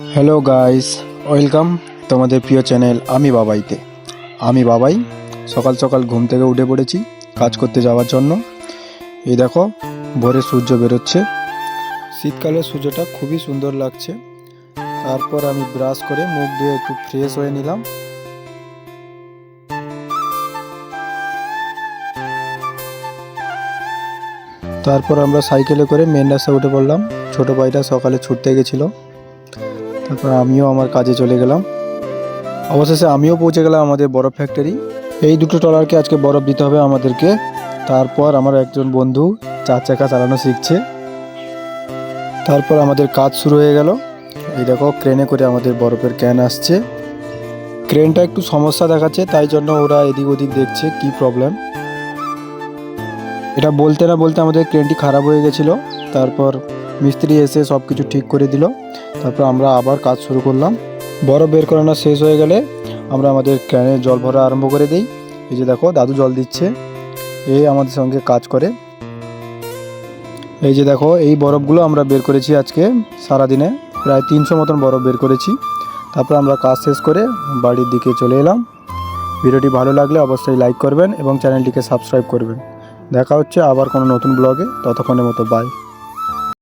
Hello guys, welcome তোমাদের প্রিয় channel আমি বাবাইতে। আমি বাবাই সকাল সকাল ঘুম থেকে উঠে পড়েছি কাজ করতে যাওয়ার জন্য। এই দেখো ভোরে সূর্য বেরোচ্ছে, শীতকালের সূর্যটা খুবই সুন্দর লাগছে। তারপর আমি ব্রাশ করে মুখ দিয়ে একটু ফ্রেশ হয়ে নিলাম। তারপর আমরা সাইকেলে করে মেন রাস্তায় উঠে পড়লাম। ছোটো ভাইটা সকালে ছুটতে গেছিলো, তারপর আমিও আমার কাজে চলে গেলাম। অবশেষে আমিও পৌঁছে গেলাম আমাদের বরফ ফ্যাক্টরি। এই দুটো ট্রলারকে আজকে বরফ দিতে হবে আমাদেরকে। তারপর আমার একজন বন্ধু 4 চাকা চালানো শিখছে। তারপর আমাদের কাজ শুরু হয়ে গেল। এই দেখো ক্রেনে করে আমাদের বরফের ক্যান আসছে। ক্রেনটা একটু সমস্যা দেখাচ্ছে, তাই জন্য ওরা এদিক ওদিক দেখছে কি প্রবলেম। এটা বলতে না বলতে আমাদের ক্রেনটি খারাপ হয়ে গেছিলো। তারপর মিস্ত্রি এসে সব কিছু ঠিক করে দিল। তারপর আমরা আবার কাজ শুরু করলাম। বরফ বের করানো শেষ হয়ে গেলে আমরা আমাদের ক্যানে জল ভরা আরম্ভ করে দিই। এই যে দেখো দাদু জল দিচ্ছে, এই আমাদের সঙ্গে কাজ করে। এই যে দেখো এই বরফগুলো আমরা বের করেছি আজকে সারাদিনে, প্রায় 300 মতন বরফ বের করেছি। তারপর আমরা কাজ শেষ করে বাড়ির দিকে চলে এলাম। ভিডিওটি ভালো লাগলে অবশ্যই লাইক করবেন এবং চ্যানেলটিকে সাবস্ক্রাইব করবেন। দেখা হচ্ছে আবার কোনো নতুন ব্লগে, ততক্ষণের মতো বাই।